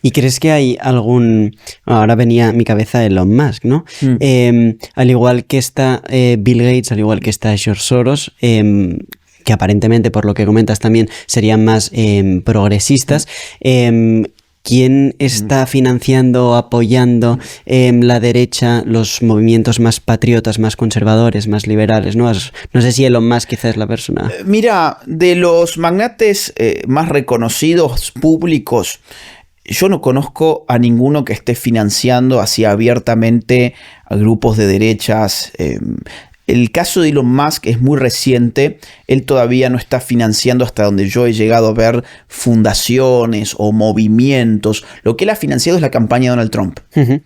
¿Y crees que hay ahora venía a mi cabeza Elon Musk, ¿no? Al igual que está Bill Gates, al igual que está George Soros, que aparentemente, por lo que comentas también, serían más progresistas, ¿quién está financiando, apoyando la derecha, los movimientos más patriotas, más conservadores, más liberales? No sé si Elon Musk quizás es la persona. Mira, de los magnates más reconocidos, públicos, yo no conozco a ninguno que esté financiando así abiertamente a grupos de derechas. El caso de Elon Musk es muy reciente. Él todavía no está financiando, hasta donde yo he llegado a ver, fundaciones o movimientos. Lo que él ha financiado es la campaña de Donald Trump. Uh-huh.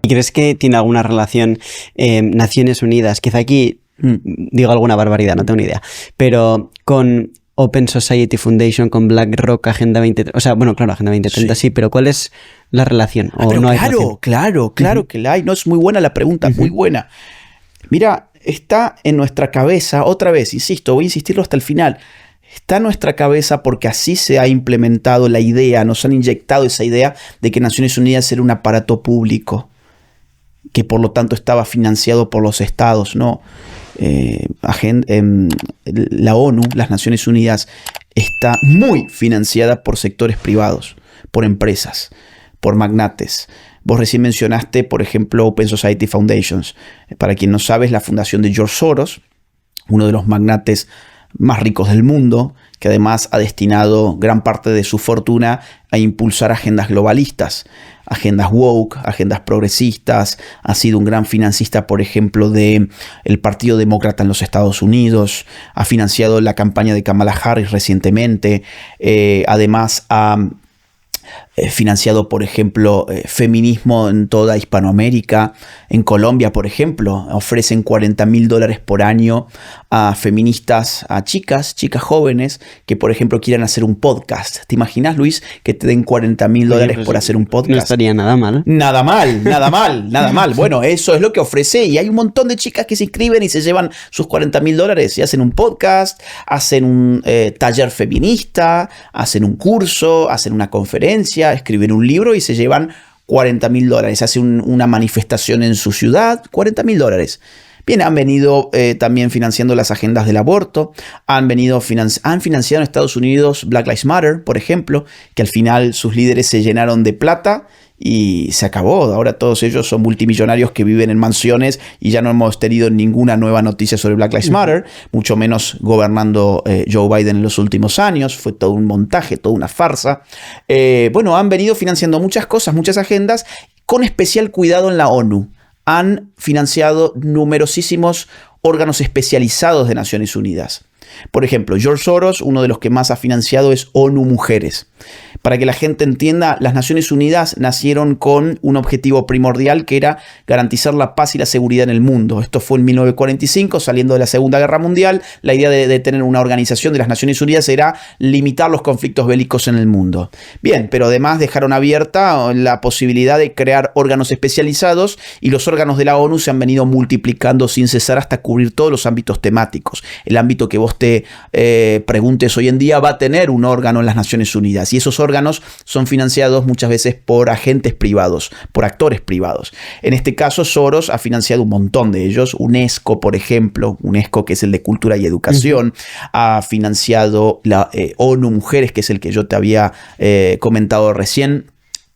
¿Y crees que tiene alguna relación Naciones Unidas? Quizá aquí digo alguna barbaridad, no tengo ni idea. Pero con Open Society Foundation, con BlackRock, Agenda 2030. O sea, bueno, claro, Agenda 2030 sí, pero ¿cuál es la relación? Pero no claro que la hay. No, es muy buena la pregunta, muy buena. Mira, está en nuestra cabeza, otra vez, insisto, voy a insistirlo hasta el final. Está en nuestra cabeza porque así se ha implementado la idea, nos han inyectado esa idea de que Naciones Unidas era un aparato público, que por lo tanto estaba financiado por los estados, ¿no? La ONU, las Naciones Unidas, está muy financiada por sectores privados, por empresas, por magnates. Vos recién mencionaste, por ejemplo, Open Society Foundations. Para quien no sabe, es la fundación de George Soros, uno de los magnates más ricos del mundo, que además ha destinado gran parte de su fortuna a impulsar agendas globalistas, agendas woke, agendas progresistas. Ha sido un gran financista, por ejemplo, del Partido Demócrata en los Estados Unidos. Ha financiado la campaña de Kamala Harris recientemente. Además ha financiado, por ejemplo, feminismo en toda Hispanoamérica. En Colombia, por ejemplo, ofrecen $40,000 por año a feministas, a chicas jóvenes que, por ejemplo, quieran hacer un podcast. ¿Te imaginas, Luis, que te den $40,000 por hacer un podcast? No estaría nada mal. Nada mal. Bueno, eso es lo que ofrece, y hay un montón de chicas que se inscriben y se llevan sus $40,000 y hacen un podcast, hacen un taller feminista, hacen un curso, hacen una conferencia, escriben un libro y se llevan $40,000. Hacen una manifestación en su ciudad, $40,000. Bien, han venido también financiando las agendas del aborto, han financiado en Estados Unidos Black Lives Matter, por ejemplo, que al final sus líderes se llenaron de plata y se acabó. Ahora todos ellos son multimillonarios que viven en mansiones y ya no hemos tenido ninguna nueva noticia sobre Black Lives Matter, mucho menos gobernando Joe Biden en los últimos años. Fue todo un montaje, toda una farsa. Bueno, han venido financiando muchas cosas, muchas agendas, con especial cuidado en la ONU. Han financiado numerosísimos órganos especializados de Naciones Unidas. Por ejemplo, George Soros, uno de los que más ha financiado es ONU Mujeres. Para que la gente entienda, las Naciones Unidas nacieron con un objetivo primordial, que era garantizar la paz y la seguridad en el mundo. Esto fue en 1945, saliendo de la Segunda Guerra Mundial. La idea de tener una organización de las Naciones Unidas era limitar los conflictos bélicos en el mundo. Bien, pero además dejaron abierta la posibilidad de crear órganos especializados, y los órganos de la ONU se han venido multiplicando sin cesar hasta cubrir todos los ámbitos temáticos. El ámbito que vos te preguntes hoy en día va a tener un órgano en las Naciones Unidas, y esos órganos son financiados muchas veces por agentes privados, por actores privados. En este caso, Soros ha financiado un montón de ellos. UNESCO, por ejemplo, UNESCO, que es el de Cultura y Educación, ha financiado la ONU Mujeres, que es el que yo te había comentado recién.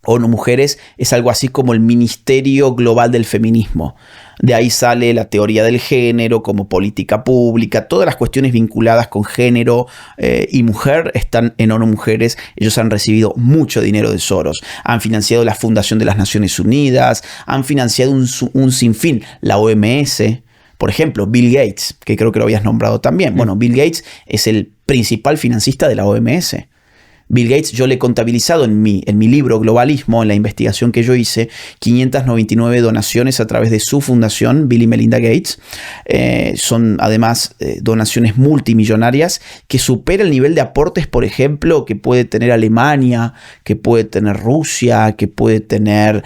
ONU Mujeres es algo así como el Ministerio Global del Feminismo. De ahí sale la teoría del género como política pública. Todas las cuestiones vinculadas con género y mujer están en ONU Mujeres. Ellos han recibido mucho dinero de Soros. Han financiado la Fundación de las Naciones Unidas. Han financiado un sinfín, la OMS. Por ejemplo, Bill Gates, que creo que lo habías nombrado también. Bueno, Bill Gates es el principal financista de la OMS. Bill Gates, yo le he contabilizado en mi libro Globalismo, en la investigación que yo hice, 599 donaciones a través de su fundación, Bill y Melinda Gates. Son además donaciones multimillonarias que supera el nivel de aportes, por ejemplo, que puede tener Alemania, que puede tener Rusia, que puede tener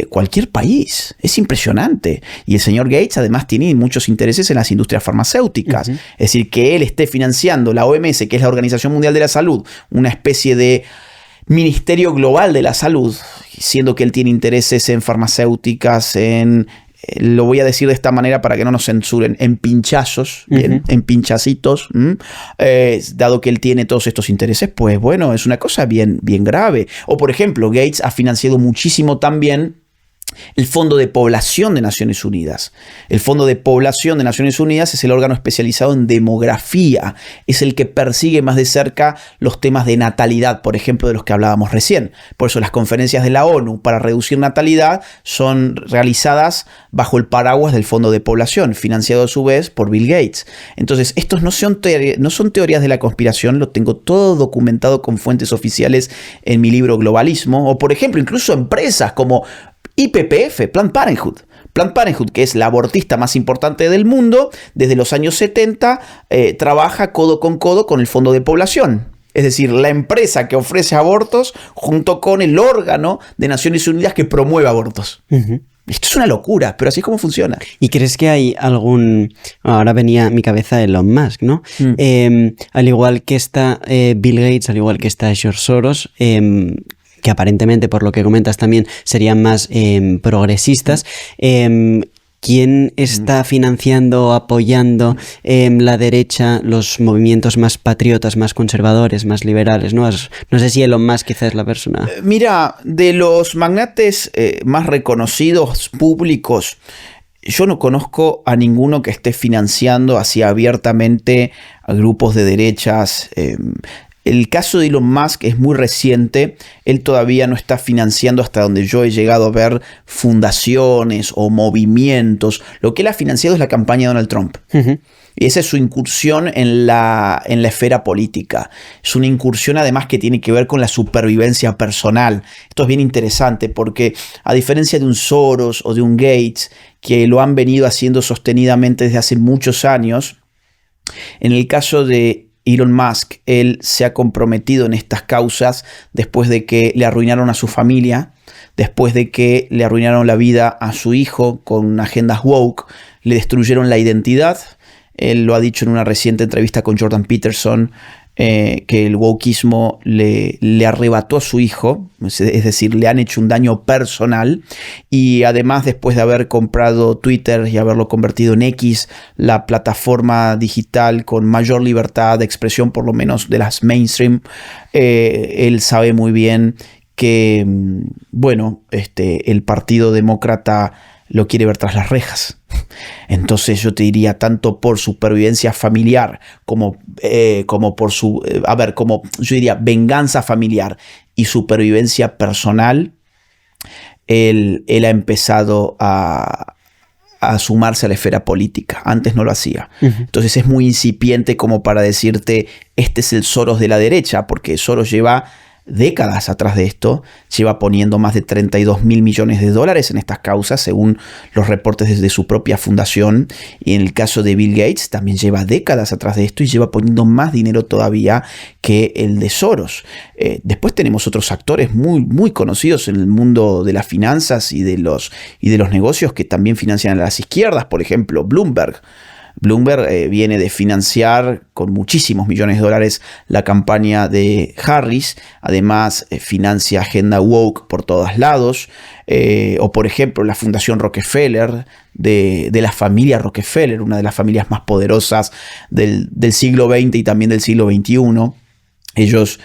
cualquier país. Es impresionante. Y el señor Gates además tiene muchos intereses en las industrias farmacéuticas. Es decir, que él esté financiando la OMS, que es la Organización Mundial de la Salud, una especie de Ministerio Global de la Salud, siendo que él tiene intereses en farmacéuticas, lo voy a decir de esta manera para que no nos censuren, en pinchazos, bien, en pinchacitos, dado que él tiene todos estos intereses, pues bueno, es una cosa bien, bien grave. O por ejemplo, Gates ha financiado muchísimo también el Fondo de Población de Naciones Unidas. El Fondo de Población de Naciones Unidas es el órgano especializado en demografía. Es el que persigue más de cerca los temas de natalidad, por ejemplo, de los que hablábamos recién. Por eso las conferencias de la ONU para reducir natalidad son realizadas bajo el paraguas del Fondo de Población, financiado a su vez por Bill Gates. Entonces, estos no son teorías de la conspiración, lo tengo todo documentado con fuentes oficiales en mi libro Globalismo. O por ejemplo, incluso empresas como IPPF, Planned Parenthood. Planned Parenthood, que es la abortista más importante del mundo, desde los años 70 trabaja codo con el Fondo de Población. Es decir, la empresa que ofrece abortos junto con el órgano de Naciones Unidas que promueve abortos. Esto es una locura, pero así es como funciona. ¿Y crees que hay algún... Ahora venía a mi cabeza Elon Musk, ¿no? Al igual que está Bill Gates, al igual que está George Soros, que aparentemente, por lo que comentas también, serían más progresistas. ¿Quién está financiando, apoyando la derecha, los movimientos más patriotas, más conservadores, más liberales? No sé si Elon Musk quizás es la persona. Mira, de los magnates más reconocidos, públicos, yo no conozco a ninguno que esté financiando así abiertamente a grupos de derechas. El caso de Elon Musk es muy reciente. Él todavía no está financiando, hasta donde yo he llegado a ver, fundaciones o movimientos. Lo que él ha financiado es la campaña de Donald Trump. Y esa es su incursión en la esfera política. Es una incursión además que tiene que ver con la supervivencia personal. Esto es bien interesante porque, a diferencia de un Soros o de un Gates, que lo han venido haciendo sostenidamente desde hace muchos años, en el caso de Elon Musk, él se ha comprometido en estas causas después de que le arruinaron a su familia, después de que le arruinaron la vida a su hijo con agendas woke, le destruyeron la identidad. Él lo ha dicho en una reciente entrevista con Jordan Peterson, que el wokeismo le arrebató a su hijo, es decir, le han hecho un daño personal, y además, después de haber comprado Twitter y haberlo convertido en X, la plataforma digital con mayor libertad de expresión, por lo menos de las mainstream, él sabe muy bien que, bueno, el Partido Demócrata lo quiere ver tras las rejas. Entonces yo te diría, tanto por supervivencia familiar como por su, como yo diría venganza familiar y supervivencia personal, él ha empezado a sumarse a la esfera política. Antes no lo hacía. Entonces es muy incipiente como para decirte, este es el Soros de la derecha, porque Soros lleva décadas atrás de esto, lleva poniendo más de 32 mil millones de dólares en estas causas, según los reportes desde su propia fundación. Y en el caso de Bill Gates, también lleva décadas atrás de esto y lleva poniendo más dinero todavía que el de Soros. Después tenemos otros actores muy, muy conocidos en el mundo de las finanzas y de los negocios que también financian a las izquierdas. Por ejemplo, Bloomberg viene de financiar con muchísimos millones de dólares la campaña de Harris. Además, financia agenda woke por todos lados. O por ejemplo, la Fundación Rockefeller, de la familia Rockefeller, una de las familias más poderosas del siglo XX y también del siglo XXI. Ellos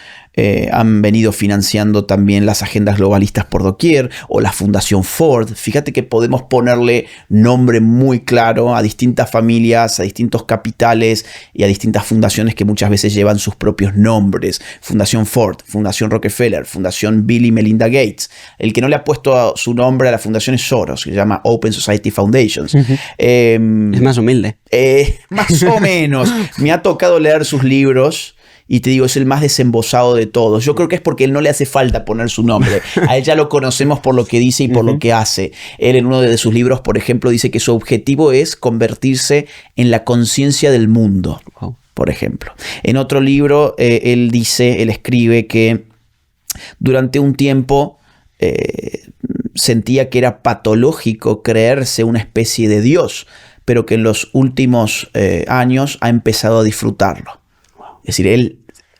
han venido financiando también las agendas globalistas por doquier, o la Fundación Ford. Fíjate que podemos ponerle nombre muy claro a distintas familias, a distintos capitales y a distintas fundaciones que muchas veces llevan sus propios nombres. Fundación Ford, Fundación Rockefeller, Fundación Bill y Melinda Gates. El que no le ha puesto su nombre a la fundación es Soros, que se llama Open Society Foundations. Es más humilde. Más o menos. Me ha tocado leer sus libros y te digo, es el más desembosado de todos. Yo creo que es porque él no le hace falta poner su nombre. A él ya lo conocemos por lo que dice y por lo que hace. Él en uno de sus libros, por ejemplo, dice que su objetivo es convertirse en la conciencia del mundo, por ejemplo. En otro libro, él escribe que durante un tiempo sentía que era patológico creerse una especie de Dios, pero que en los últimos años ha empezado a disfrutarlo. Es decir, él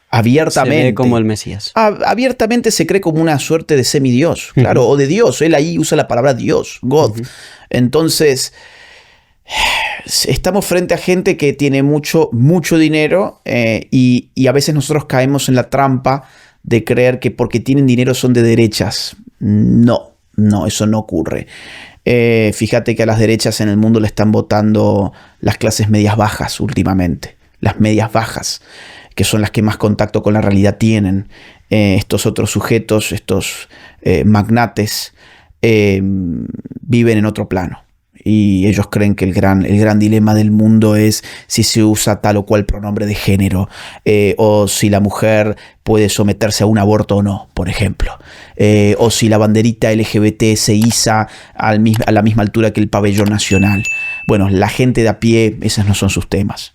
abiertamente... Se ve como el Mesías. Abiertamente se cree como una suerte de semidios, claro, o de Dios. Él ahí usa la palabra Dios, God. Entonces, estamos frente a gente que tiene mucho dinero y a veces nosotros caemos en la trampa de creer que porque tienen dinero son de derechas. No, eso no ocurre. Fíjate que a las derechas en el mundo le están votando las clases medias bajas últimamente. Las medias bajas, que son las que más contacto con la realidad tienen. Estos otros sujetos, estos magnates, viven en otro plano. Y ellos creen que el gran dilema del mundo es si se usa tal o cual pronombre de género, o si la mujer puede someterse a un aborto o no, por ejemplo, o si la banderita LGBT se iza a la misma altura que el pabellón nacional. Bueno, la gente de a pie, esos no son sus temas.